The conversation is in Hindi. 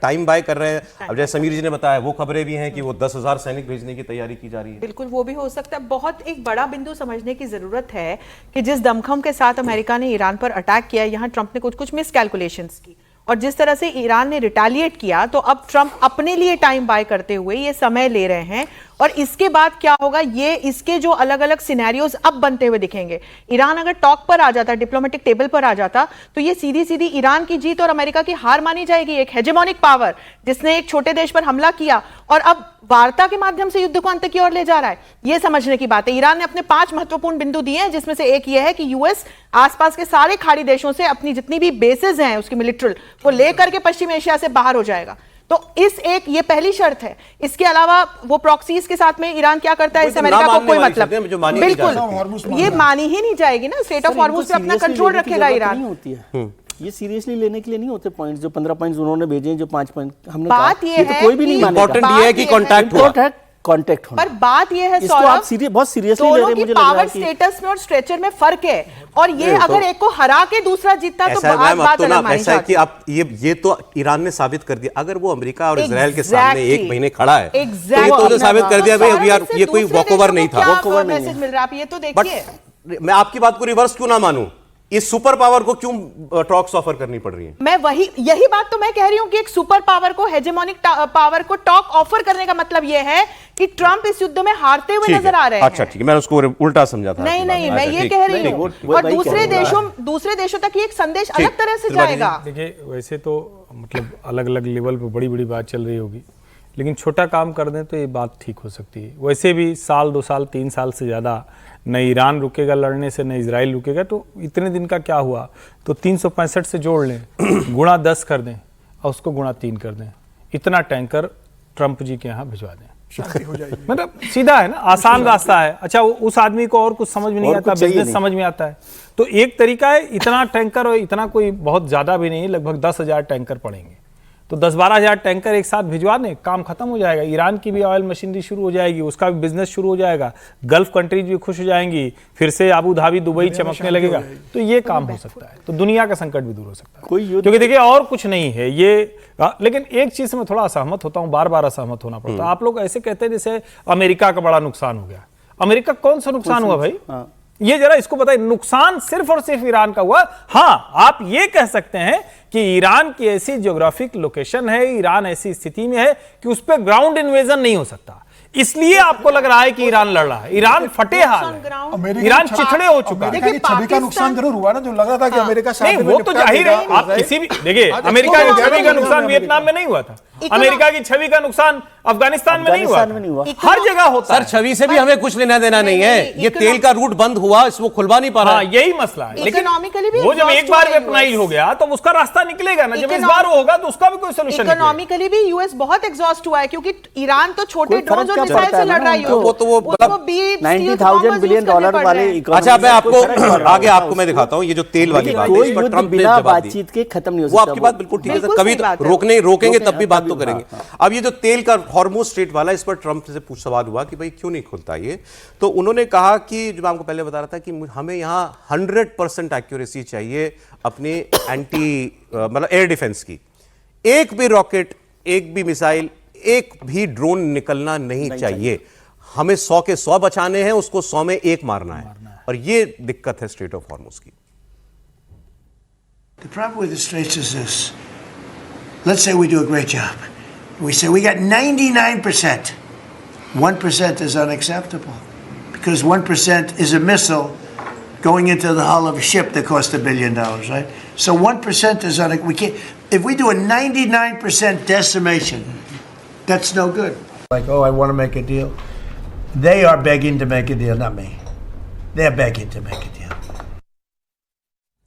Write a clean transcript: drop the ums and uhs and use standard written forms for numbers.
टाइम बाय कर रहे हैं। अब जैसे समीर जी ने बताया, वो खबरें भी हैं कि वो 10,000 सैनिक भेजने की तैयारी की जा रही है। बिल्कुल, वो भी हो सकता है। बहुत एक बड़ा बिंदु समझने की जरूरत है कि जिस दमखम के साथ अमेरिका ने ईरान पर अटैक किया, यहाँ ट्रंप ने कुछ मिस कैलकुलेशंस की, और जिस तरह से ईरान ने रिटेलिएट किया, तो अब ट्रंप अपने लिए टाइम बाय करते हुए ये समय ले रहे हैं। और इसके बाद क्या होगा, ये इसके जो अलग अलग सिनेरियोज अब बनते हुए दिखेंगे। ईरान अगर टॉक पर आ जाता, डिप्लोमेटिक टेबल पर आ जाता, तो ये सीधी सीधी ईरान की जीत और अमेरिका की हार मानी जाएगी। एक हेजेमोनिक पावर जिसने एक छोटे देश पर हमला किया और अब वार्ता के माध्यम से युद्ध को अंत की ओर ले जा रहा है, ये समझने की बात है। ईरान ने अपने 5 महत्वपूर्ण बिंदु दिए हैं, जिसमें से एक ये है कि यूएस आसपास के सारे खाड़ी देशों से अपनी जितनी भी बेसेस हैं उसकी मिलिट्री, वो लेकर के पश्चिम एशिया से बाहर हो जाएगा। तो ये पहली शर्त है। इसके अलावा वो प्रॉक्सीज के साथ में ईरान क्या करता है, इस अमेरिका को कोई मतलब बिल्कुल ये मानी ही नहीं जाएगी ना। स्टेट ऑफ हॉर्मुज पे अपना कंट्रोल रखेगा ईरान। ये सीरियसली लेने के लिए नहीं होते पॉइंट्स, जो 15 पॉइंट्स उन्होंने भेजे, जो 5 पॉइंट हमने बात ये है, कोई भी नहीं मानेगा। इंपॉर्टेंट ये है कि कांटेक्ट हुआ, कांटेक्ट होना। पर बात ये है इसको आप बहुत सीरियसली ले रहे हैं। मुझे लग रहा है पावर स्टेटस में और स्ट्रेचर में फर्क है, और ये अगर एक को हरा के दूसरा जीतता तो बात अलग मानी ऐसा है कि आप ये तो ईरान ने साबित कर दिया। अगर वो अमेरिका और इजराइल के सामने 1 महीने खड़ा है, तो ये तो साबित कर दिया भाई, यार ये कोई वॉकओवर नहीं था। वॉकओवर मैसेज मिल रहा है, ये तो देखिए। मैं आपकी बात को रिवर्स क्यों ना मानूं, इस सुपर पावर को क्यों टॉक्स ऑफर करनी पड़ रही है? मैं यही बात तो मैं कह रही हूं कि एक सुपर पावर को, हेजेमोनिक पावर को टॉक ऑफर करने का मतलब यह है कि ट्रंप इस युद्ध में हारते हुए नजर आ रहे हैं। अच्छा ठीक है, मैंने उसको उल्टा समझा था। नहीं, मैं ये कह रही हूं, और दूसरे देशों तक ये एक संदेश अलग तरह से जाएगा। देखिए, वैसे तो मतलब अलग अलग लेवल पे बड़ी बड़ी बात चल रही होगी, लेकिन छोटा काम कर दें तो ये बात ठीक हो सकती है। वैसे भी साल 2 साल 3 साल से ज़्यादा न ईरान रुकेगा लड़ने से, न इजराइल रुकेगा, तो इतने दिन का क्या हुआ? तो 365 से जोड़ लें, गुणा 10 कर दें और उसको गुणा 3 कर दें, इतना टैंकर ट्रंप जी के यहाँ भिजवा दें, शांति हो जाएगी। मतलब सीधा है ना, आसान रास्ता है। अच्छा, उस आदमी को और कुछ समझ में नहीं आता, बिजनेस समझ में आता है, तो एक तरीका है। इतना टैंकर, और इतना कोई बहुत ज़्यादा भी नहीं, लगभग 10,000 टैंकर पड़ेंगे, तो 10-12 टैंकर एक साथ भिजवा दें, काम खत्म हो जाएगा। ईरान की भी ऑयल मशीनरी शुरू हो जाएगी, उसका भी बिजनेस शुरू हो जाएगा, गल्फ कंट्रीज भी खुश हो जाएंगी, फिर से अबू धाबी दुबई चमकने लगेगा, तो ये काम हो सकता है। तो दुनिया का संकट भी दूर हो सकता है, क्योंकि देखिए और कुछ नहीं है ये। लेकिन एक चीज से मैं थोड़ा असहमत होता हूँ, बार बार असहमत होना पड़ता है। आप लोग ऐसे कहते हैं जैसे अमेरिका का बड़ा नुकसान हो गया। अमेरिका कौन सा नुकसान हुआ भाई? ये जरा इसको बताइए। नुकसान सिर्फ और सिर्फ ईरान का हुआ। हाँ, आप ये कह सकते हैं कि ईरान की ऐसी ज्योग्राफिक लोकेशन है, ईरान ऐसी स्थिति में है कि उस पर ग्राउंड इन्वेजन नहीं हो सकता, इसलिए आपको लग रहा है कि ईरान लड़ रहा है। ईरान फटे हाल है, ईरान चिथड़े हो चुका है। देखिए, छवि का नुकसान जरूर हुआ ना, जो लग रहा था कि अमेरिका नहीं, वो तो जाहिर है। आप किसी भी देखिए, अमेरिका की छवि का नुकसान वियतनाम में नहीं हुआ था, अमेरिका की छवि का नुकसान अफगानिस्तान में नहीं हुआ, हर जगह होता है। सर, छवि से भी हमें कुछ लेना देना नहीं है। ये तेल का रूट बंद हुआ, इसको खुलवा नहीं पा रहा। यही मसला है। लेकिन वो जब एक बार वेपनाइज हो गया तो उसका रास्ता निकलेगा ना, जब इस बार वो होगा तो उसका भी कोई सोल्यूशन नहीं। इकोनॉमिकली भी यूएस बहुत एग्जॉस्ट हुआ है, क्योंकि ईरान तो छोटे ड्रोन और मिसाइल से लड़ रहा है। वो तो वो $90,000 बिलियन वाले। अच्छा, मैं आपको आगे आपको मैं दिखाता हूँ ये जो तेल वाली बात है, इस पर ट्रंप ने जवाब बातचीत के खत्म नहीं हो सकता। वो आपकी बात बिल्कुल ठीक है सर, कभी रोकेंगे तब भी बात तो करेंगे। अब ये जो तेल का हॉर्मुज स्ट्रेट वाला, इस पर ट्रंप से सवाल हुआ कि भाई क्यों नहीं खुलता ये, तो उन्होंने कहा कि जो मैं आपको पहले बता रहा था कि हमें यहाँ 100% एक्यूरेसी चाहिए अपने मतलब एयर डिफेंस की। एक भी रॉकेट, एक भी मिसाइल, एक भी ड्रोन निकलना नहीं चाहिए। हमें 100 के 100 बचाने हैं, उसको 100 में 1 मारना है, और ये दिक्कत है स्ट्रेट ऑफ हॉर्मुज की। The problem with the Straits is this. Let's say we do a great job. We say we got 99%. 1% is unacceptable, because 1% is a missile going into the hull of a ship that cost $1 billion, right? So 1% is we can't. If we do a 99% decimation, that's no good. Like, oh, I want to make a deal. They are begging to make a deal, not me. They're begging to make a deal.